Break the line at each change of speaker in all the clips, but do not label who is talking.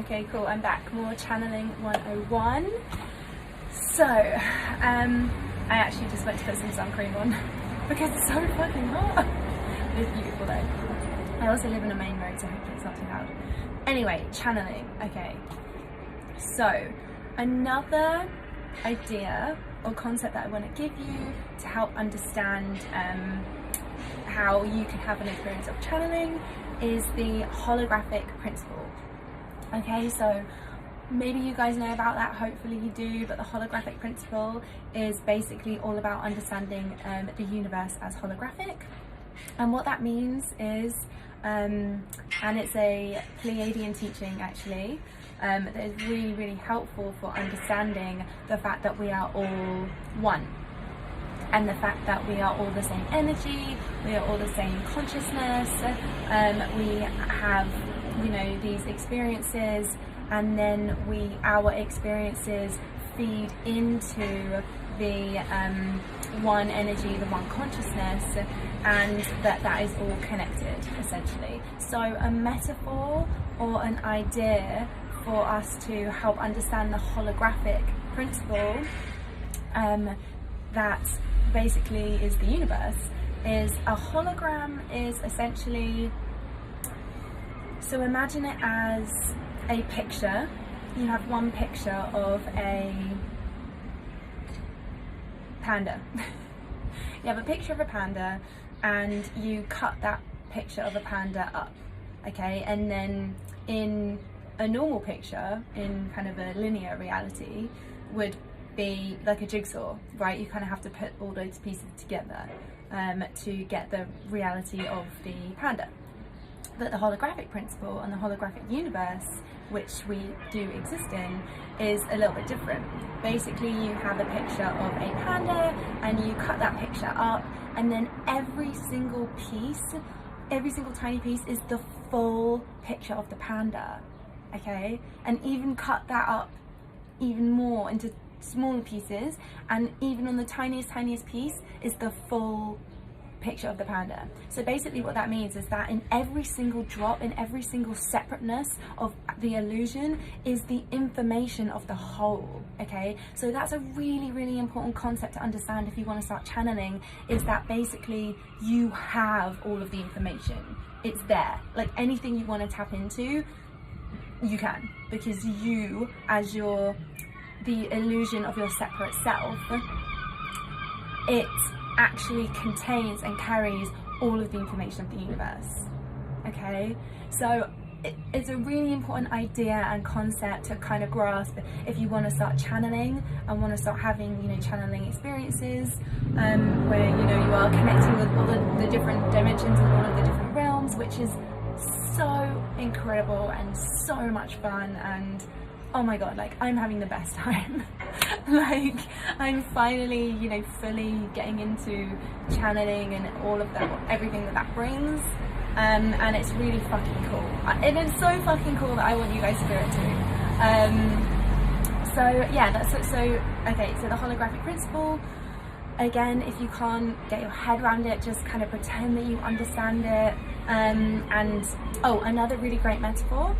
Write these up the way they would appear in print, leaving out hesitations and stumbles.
Okay, cool, I'm back. More channeling 101. So, I actually just went to put some sun cream on because it's so fucking hot. It's beautiful though. I also live in a main road, so hopefully it's not too loud. Anyway, channeling. Okay. So, another idea or concept that I want to give you to help understand how you can have an experience of channeling is the holographic principle. Okay, so maybe you guys know about that, hopefully you do, but the holographic principle is basically all about understanding the universe as holographic. And what that means is, and it's a Pleiadian teaching actually, that is really, really helpful for understanding the fact that we are all one. And the fact that we are all the same energy, we are all the same consciousness, we have, you know, these experiences, and then our experiences feed into the one energy, the one consciousness, and that is all connected essentially. So a metaphor or an idea for us to help understand the holographic principle that basically is the universe, is a hologram is essentially, so imagine it as a picture. You have one picture of a panda. You have a picture of a panda and you cut that picture of a panda up, okay, and then in a normal picture, in kind of a linear reality, would be like a jigsaw, right? You kind of have to put all those pieces together to get the reality of the panda. But the holographic principle and the holographic universe, which we do exist in, is a little bit different. Basically, you have a picture of a panda and you cut that picture up, and then every single piece, every single tiny piece is the full picture of the panda, okay? And even cut that up even more into smaller pieces, and even on the tiniest piece is the full picture of the panda. So basically what that means is that in every single drop, in every single separateness of the illusion is the information of the whole, okay? So that's a really, really important concept to understand if you want to start channeling, is that basically you have all of the information. It's there. Like anything you want to tap into, you can, because you, as the illusion of your separate self, it actually contains and carries all of the information of the universe, okay? So it's a really important idea and concept to kind of grasp if you want to start channeling and want to start having, you know, channeling experiences where, you know, you are connecting with all the different dimensions and all of the different realms, which is so incredible and so much fun. And oh my god, like I'm having the best time. Like I'm finally, you know, fully getting into channeling and all of that, everything that brings, and it's really fucking cool. And it's so fucking cool that I want you guys to do it too. So yeah, that's it. So okay, so the holographic principle. Again, if you can't get your head around it, just kind of pretend that you understand it. And oh, another really great metaphor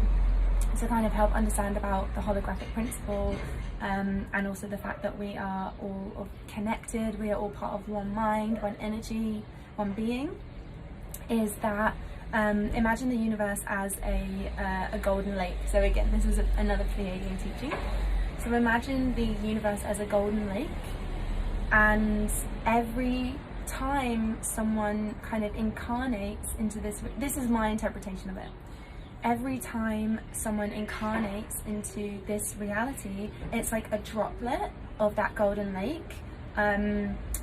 to kind of help understand about the holographic principle, and also the fact that we are all connected, we are all part of one mind, one energy, one being, is that imagine the universe as a golden lake. So again, this is another Pleiadian teaching. So imagine the universe as a golden lake, and every time someone kind of incarnates into this is my interpretation of it. Every time someone incarnates into this reality, it's like a droplet of that golden lake,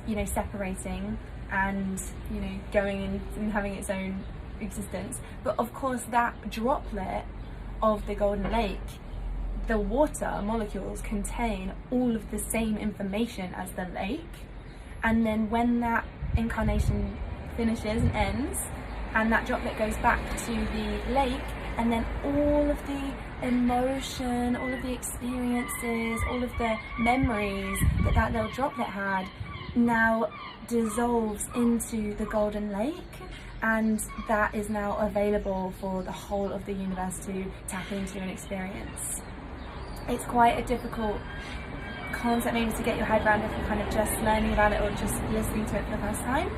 you know, separating and, you know, going in and having its own existence. But of course, that droplet of the golden lake, the water molecules contain all of the same information as the lake. And then when that incarnation finishes and ends, and that droplet goes back to the lake, and then all of the emotion, all of the experiences, all of the memories that little droplet had now dissolves into the golden lake, and that is now available for the whole of the universe to tap into and experience. It's quite a difficult concept maybe to get your head around if you're kind of just learning about it or just listening to it for the first time,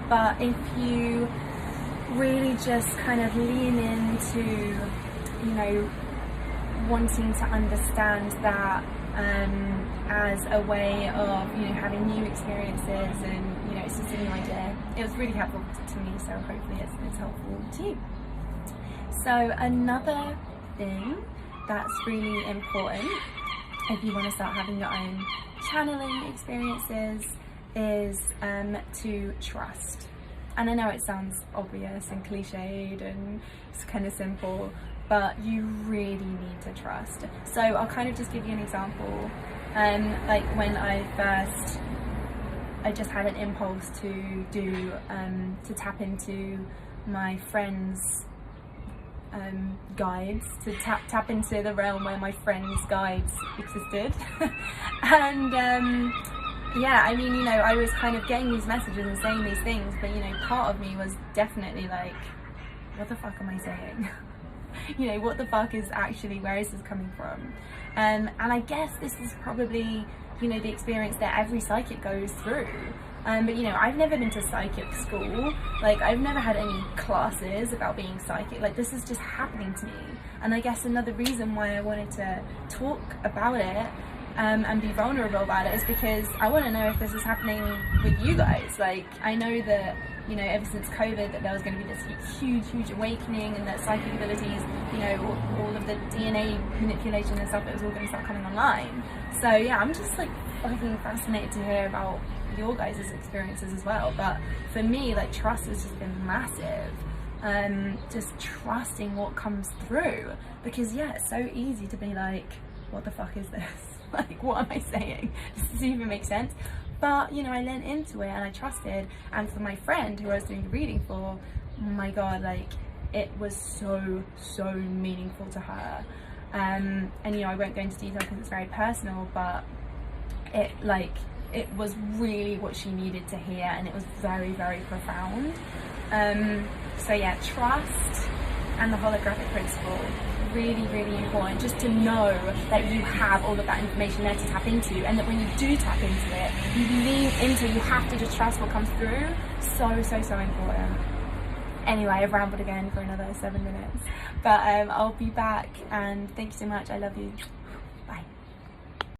but if you really just kind of lean into, you know, wanting to understand that as a way of, you know, having new experiences, and, you know, it's just a new idea. It was really helpful to me, so hopefully it's helpful to you. So another thing that's really important if you want to start having your own channeling experiences is to trust. And I know it sounds obvious and cliched and it's kind of simple, but you really need to trust. So I'll kind of just give you an example. Like when I just had an impulse to to tap into my friends' guides, to tap into the realm where my friends' guides existed. And yeah, I mean, you know, I was kind of getting these messages and saying these things, but, you know, part of me was definitely like, what the fuck am I saying? You know, what the fuck is actually, where is this coming from? And I guess this is probably, you know, the experience that every psychic goes through. But, you know, I've never been to psychic school. Like, I've never had any classes about being psychic. Like, this is just happening to me. And I guess another reason why I wanted to talk about it and be vulnerable about it is because I want to know if this is happening with you guys. Like, I know that, you know, ever since COVID, that there was going to be this huge awakening, and that psychic abilities, you know, all of the DNA manipulation and stuff, it was all going to start coming online. So yeah, I'm just like fucking fascinated to hear about your guys' experiences as well. But for me, like, trust has just been massive. Just trusting what comes through, because yeah, it's so easy to be like, what the fuck is this? Like, what am I saying? Does this even make sense? But, you know, I leaned into it and I trusted. And for my friend who I was doing the reading for, oh my god, like, it was so meaningful to her. And, you know, I won't go into detail because it's very personal, but it was really what she needed to hear, and it was very profound. So yeah, trust and the holographic principle, really important, just to know that you have all of that information there to tap into, and that when you do tap into it, you lean into it, you have to just trust what comes through. So important. Anyway, I've rambled again for another 7 minutes, but I'll be back, and thank you so much. I love you.